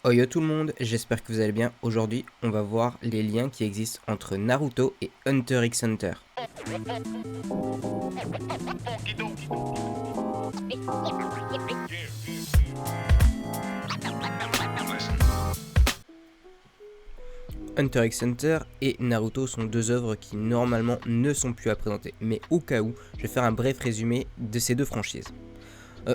Oh yo tout le monde, j'espère que vous allez bien. Aujourd'hui, on va voir les liens qui existent entre Naruto et Hunter x Hunter. Hunter x Hunter et Naruto sont deux œuvres qui normalement ne sont plus à présenter, mais au cas où, je vais faire un bref résumé de ces deux franchises.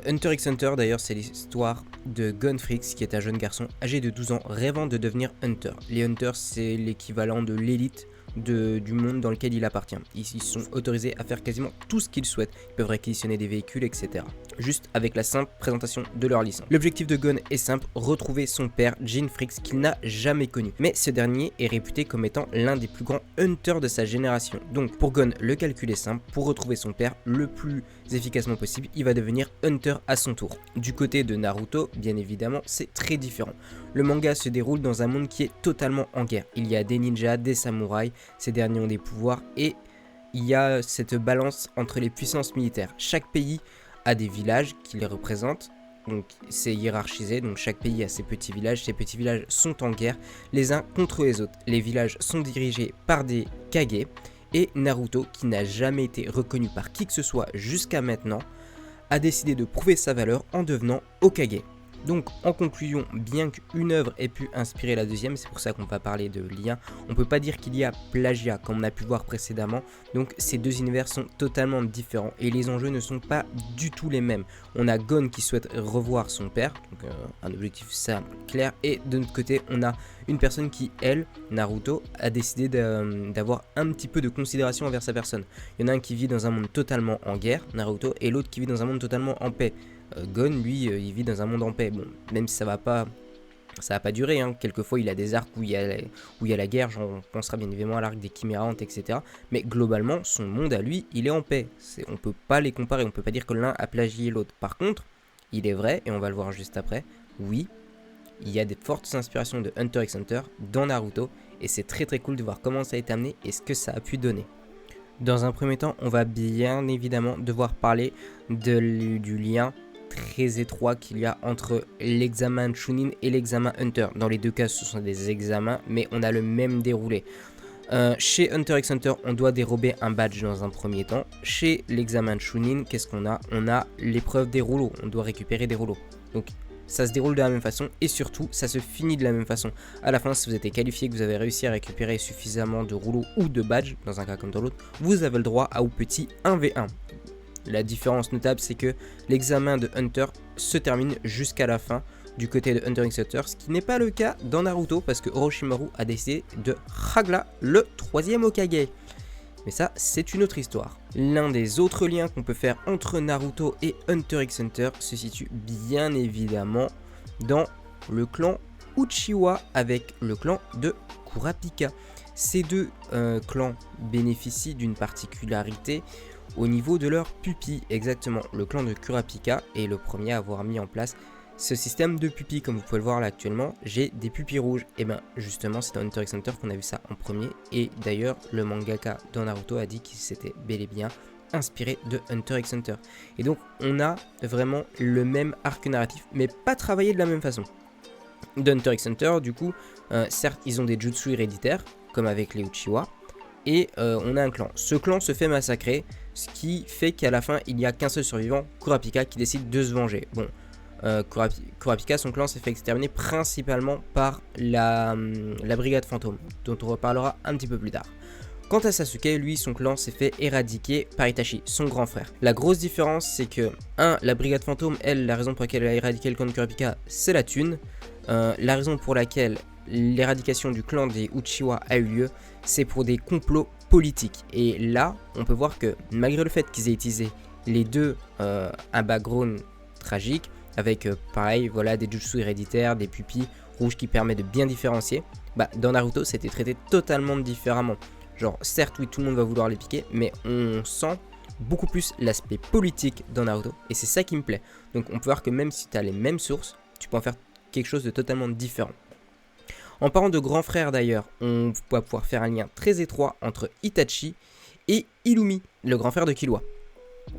Hunter x Hunter d'ailleurs c'est l'histoire de Gonfrix qui est un jeune garçon âgé de 12 ans rêvant de devenir Hunter. Les Hunters c'est l'équivalent de l'élite du monde dans lequel il appartient. Ils sont autorisés à faire quasiment tout ce qu'ils souhaitent. Ils peuvent réquisitionner des véhicules, etc. Juste avec la simple présentation de leur licence. L'objectif de Gon est simple, retrouver son père, Gonfrix, qu'il n'a jamais connu. Mais ce dernier est réputé comme étant l'un des plus grands hunters de sa génération. Donc pour Gon, le calcul est simple, pour retrouver son père le plus efficacement possible, il va devenir Hunter à son tour. Du côté de Naruto, bien évidemment, c'est très différent. Le manga se déroule dans un monde qui est totalement en guerre. Il y a des ninjas, des samouraïs, ces derniers ont des pouvoirs et il y a cette balance entre les puissances militaires. Chaque pays a des villages qui les représentent, donc c'est hiérarchisé, donc chaque pays a ses petits villages sont en guerre les uns contre les autres. Les villages sont dirigés par des Kage et Naruto, qui n'a jamais été reconnu par qui que ce soit jusqu'à maintenant, a décidé de prouver sa valeur en devenant Hokage. Donc en conclusion, bien qu'une œuvre ait pu inspirer la deuxième, c'est pour ça qu'on va parler de lien, on peut pas dire qu'il y a plagiat comme on a pu voir précédemment, donc ces deux univers sont totalement différents et les enjeux ne sont pas du tout les mêmes. On a Gon qui souhaite revoir son père, donc un objectif simple, clair, et de notre côté on a une personne qui, elle, Naruto, a décidé d'avoir un petit peu de considération envers sa personne. Il y en a un qui vit dans un monde totalement en guerre, Naruto, et l'autre qui vit dans un monde totalement en paix. Gon, lui, il vit dans un monde en paix. Bon, même si ça va pas durer, hein. Quelquefois il a des arcs où il y a la guerre, genre on pensera bien évidemment à l'arc des Chimérantes, etc. Mais globalement, son monde à lui, il est en paix. On peut pas les comparer, on peut pas dire que l'un a plagié l'autre. Par contre, il est vrai, et on va le voir juste après, oui, il y a des fortes inspirations de Hunter x Hunter dans Naruto, et c'est très très cool de voir comment ça a été amené et ce que ça a pu donner. Dans un premier temps, on va bien évidemment devoir parler du lien très étroit qu'il y a entre l'examen Chunin et l'examen Hunter. Dans les deux cas, ce sont des examens, mais on a le même déroulé. Chez Hunter x Hunter, on doit dérober un badge dans un premier temps. Chez l'examen Chunin, qu'est-ce qu'on a ? On a l'épreuve des rouleaux. On doit récupérer des rouleaux. Donc, ça se déroule de la même façon et surtout, ça se finit de la même façon. À la fin, si vous êtes qualifié, que vous avez réussi à récupérer suffisamment de rouleaux ou de badges, dans un cas comme dans l'autre, vous avez le droit au petit 1v1. La différence notable, c'est que l'examen de Hunter se termine jusqu'à la fin du côté de Hunter x Hunter, ce qui n'est pas le cas dans Naruto parce que Orochimaru a décidé de Hagla, le troisième Hokage. Mais ça, c'est une autre histoire. L'un des autres liens qu'on peut faire entre Naruto et Hunter x Hunter se situe bien évidemment dans le clan Uchiwa avec le clan de Kurapika. Ces deux clans bénéficient d'une particularité au niveau de leur pupille. Exactement, le clan de Kurapika est le premier à avoir mis en place ce système de pupilles. Comme vous pouvez le voir là actuellement, j'ai des pupilles rouges. Et bien justement, c'est dans Hunter x Hunter qu'on a vu ça en premier. Et d'ailleurs, le mangaka dans Naruto a dit qu'il s'était bel et bien inspiré de Hunter x Hunter. Et donc, on a vraiment le même arc narratif, mais pas travaillé de la même façon. Dans Hunter x Hunter, du coup, certes, ils ont des jutsu héréditaires, comme avec les Uchiwa. Et on a un clan. Ce clan se fait massacrer, ce qui fait qu'à la fin, il n'y a qu'un seul survivant, Kurapika, qui décide de se venger. Bon, Kurapika, son clan s'est fait exterminer principalement par la brigade fantôme, dont on reparlera un petit peu plus tard. Quant à Sasuke, lui, son clan s'est fait éradiquer par Itachi, son grand frère. La grosse différence, c'est que, la brigade fantôme, elle, la raison pour laquelle elle a éradiqué le clan de Kurapika, c'est la thune. La raison pour laquelle l'éradication du clan des Uchiwa a eu lieu, c'est pour des complots politiques. Et là, on peut voir que malgré le fait qu'ils aient utilisé les deux un background tragique, avec pareil, voilà, des jutsu héréditaires, des pupilles rouges qui permettent de bien différencier, dans Naruto, c'était traité totalement différemment. Genre, certes, oui, tout le monde va vouloir les piquer, mais on sent beaucoup plus l'aspect politique dans Naruto, et c'est ça qui me plaît. Donc on peut voir que même si tu as les mêmes sources, tu peux en faire quelque chose de totalement différent. En parlant de grand frère d'ailleurs, on va pouvoir faire un lien très étroit entre Itachi et Illumi, le grand frère de Killua.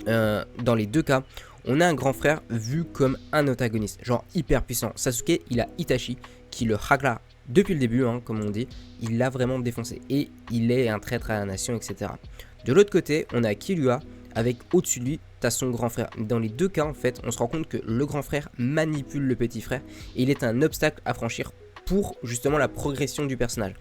Dans les deux cas, on a un grand frère vu comme un antagoniste, genre hyper puissant. Sasuke, il a Itachi qui le hagla depuis le début, hein, comme on dit, il l'a vraiment défoncé. Et il est un traître à la nation, etc. De l'autre côté, on a Killua, avec au-dessus de lui, t'as son grand frère. Dans les deux cas, en fait, on se rend compte que le grand frère manipule le petit frère. Et il est un obstacle à franchir pour justement la progression du personnage.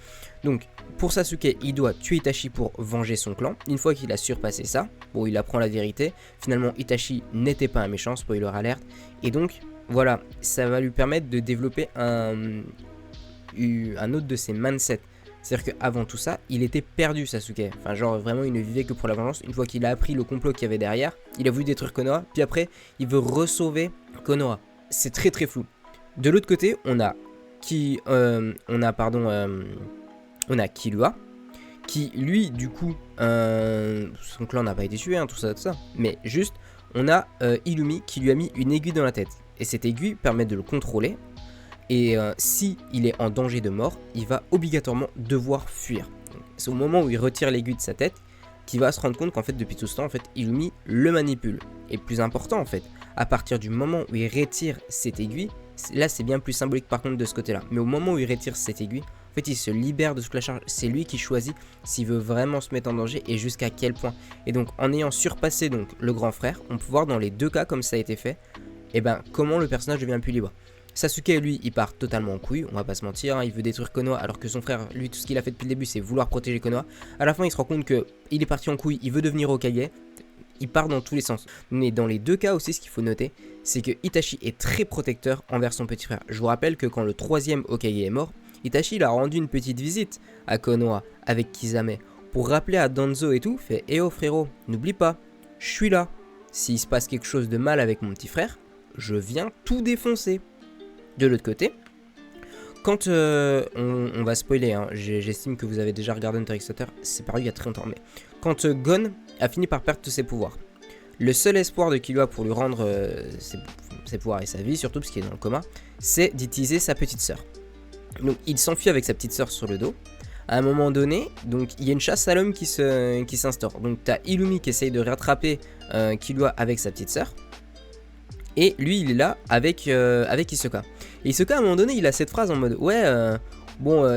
Donc, pour Sasuke, il doit tuer Itachi pour venger son clan. Une fois qu'il a surpassé ça, bon, il apprend la vérité. Finalement, Itachi n'était pas un méchant, spoiler alert. Et donc, voilà, ça va lui permettre de développer un autre de ses mindsets. C'est-à-dire qu'avant tout ça, il était perdu, Sasuke. Enfin, genre, vraiment, il ne vivait que pour la vengeance. Une fois qu'il a appris le complot qu'il y avait derrière, il a voulu détruire Konoha. Puis après, il veut re-sauver Konoha. C'est très très flou. De l'autre côté, on a Killua, qui lui, du coup, son clan n'a pas été tué, hein, tout ça. Mais juste, on a Illumi qui lui a mis une aiguille dans la tête. Et cette aiguille permet de le contrôler. Et si il est en danger de mort, il va obligatoirement devoir fuir. C'est au moment où il retire l'aiguille de sa tête qu'il va se rendre compte qu'en fait, depuis tout ce temps, en fait, Illumi le manipule. Et plus important, en fait, à partir du moment où il retire cette aiguille, là, c'est bien plus symbolique par contre de ce côté-là. Mais au moment où il retire cette aiguille, en fait, il se libère de toute la charge. C'est lui qui choisit s'il veut vraiment se mettre en danger et jusqu'à quel point. Et donc, en ayant surpassé donc le grand frère, on peut voir dans les deux cas, comme ça a été fait, et ben comment le personnage devient plus libre. Sasuke, lui, il part totalement en couille, on va pas se mentir, hein, il veut détruire Konoha, alors que son frère, lui, tout ce qu'il a fait depuis le début, c'est vouloir protéger Konoha. À la fin, il se rend compte que il est parti en couille, il veut devenir Hokage, il part dans tous les sens. Mais dans les deux cas aussi, ce qu'il faut noter, c'est que Itachi est très protecteur envers son petit frère. Je vous rappelle que quand le troisième Hokage est mort, Itachi il a rendu une petite visite à Konoha avec Kisame, pour rappeler à Danzo et tout, fait « Eh oh frérot, n'oublie pas, je suis là, s'il se passe quelque chose de mal avec mon petit frère, je viens tout défoncer. » De l'autre côté, quand on va spoiler, hein, j'estime que vous avez déjà regardé Hunter x Hunter, c'est paru il y a très longtemps, mais quand Gon a fini par perdre tous ses pouvoirs, le seul espoir de Killua pour lui rendre ses pouvoirs et sa vie, surtout parce qu'il est dans le coma, c'est d'utiliser sa petite sœur. Donc il s'enfuit avec sa petite sœur sur le dos. À un moment donné, donc il y a une chasse à l'homme qui s'instaure. Donc t'as Illumi qui essaye de rattraper Killua avec sa petite sœur. Et lui, il est là avec Hisoka. Et Hisoka, à un moment donné, il a cette phrase en mode « Ouais,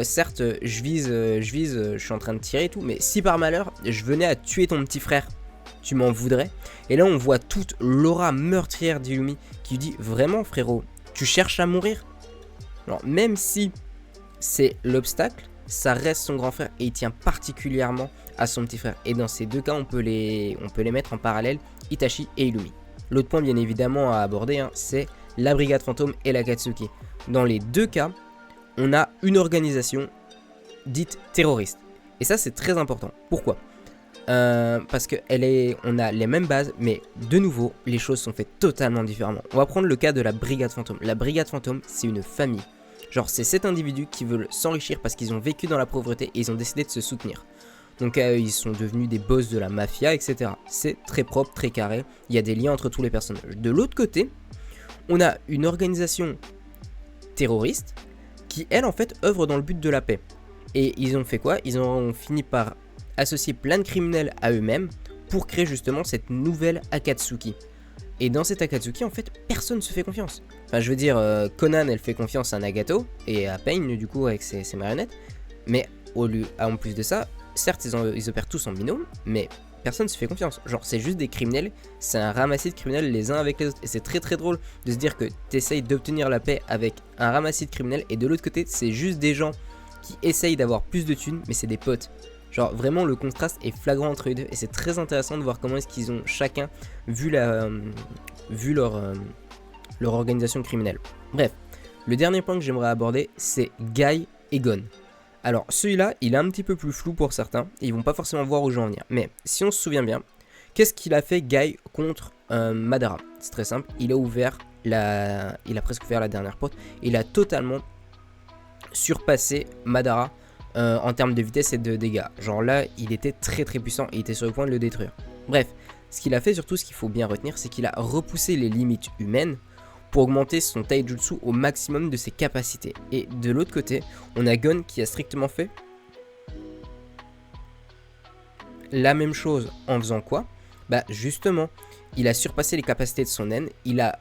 certes, je vise, je suis en train de tirer et tout, mais si par malheur, je venais à tuer ton petit frère, tu m'en voudrais ?» Et là, on voit toute l'aura meurtrière d'Illumi qui lui dit « Vraiment, frérot, tu cherches à mourir ?» Alors, même si c'est l'obstacle, ça reste son grand frère et il tient particulièrement à son petit frère. Et dans ces deux cas, on peut les mettre en parallèle, Itachi et Illumi. L'autre point bien évidemment à aborder, hein, c'est la brigade fantôme et l'Akatsuki. Dans les deux cas, on a une organisation dite terroriste. Et ça c'est très important. Pourquoi ? Parce on a les mêmes bases, mais de nouveau, les choses sont faites totalement différemment. On va prendre le cas de la brigade fantôme. La brigade fantôme, c'est une famille. Genre c'est 7 individus qui veulent s'enrichir parce qu'ils ont vécu dans la pauvreté et ils ont décidé de se soutenir. Donc ils sont devenus des boss de la mafia, etc. C'est très propre, très carré. Il y a des liens entre tous les personnages. De l'autre côté, on a une organisation terroriste qui, elle, en fait, œuvre dans le but de la paix. Et ils ont fait quoi ? Ils ont fini par associer plein de criminels à eux-mêmes pour créer justement cette nouvelle Akatsuki. Et dans cette Akatsuki, en fait, personne ne se fait confiance. Enfin, je veux dire, Conan, elle fait confiance à Nagato et à Pain, du coup, avec ses marionnettes. Mais en plus de ça, certes, ils opèrent tous en binôme, mais personne ne se fait confiance. Genre, c'est juste des criminels, c'est un ramassis de criminels les uns avec les autres. Et c'est très très drôle de se dire que tu essayes d'obtenir la paix avec un ramassis de criminels, et de l'autre côté, c'est juste des gens qui essayent d'avoir plus de thunes, mais c'est des potes. Genre, vraiment, le contraste est flagrant entre les deux, et c'est très intéressant de voir comment est-ce qu'ils ont chacun vu leur organisation criminelle. Bref, le dernier point que j'aimerais aborder, c'est Guy et Gon. Alors celui-là, il est un petit peu plus flou pour certains, et ils vont pas forcément voir où je vais en venir. Mais si on se souvient bien, qu'est-ce qu'il a fait Guy contre Madara ? C'est très simple, il a presque ouvert la dernière porte, il a totalement surpassé Madara en termes de vitesse et de dégâts. Genre là, il était très très puissant et il était sur le point de le détruire. Bref, ce qu'il a fait surtout, ce qu'il faut bien retenir, c'est qu'il a repoussé les limites humaines pour augmenter son taijutsu au maximum de ses capacités. Et de l'autre côté, on a Gon qui a strictement fait la même chose en faisant quoi ? Bah justement, il a surpassé les capacités de son naine, il a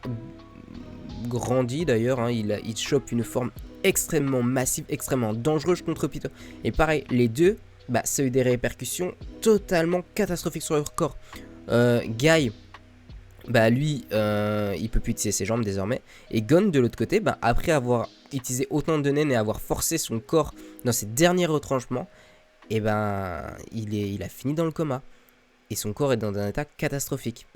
grandi d'ailleurs, hein, il chope une forme extrêmement massif, extrêmement dangereux contre Pito. Et pareil, les deux, bah, ça a eu des répercussions totalement catastrophiques sur leur corps. Guy, bah lui, il peut plus utiliser ses jambes désormais. Et Gon, de l'autre côté, bah, après avoir utilisé autant de naines et avoir forcé son corps dans ses derniers retranchements, et ben il a fini dans le coma. Et son corps est dans un état catastrophique.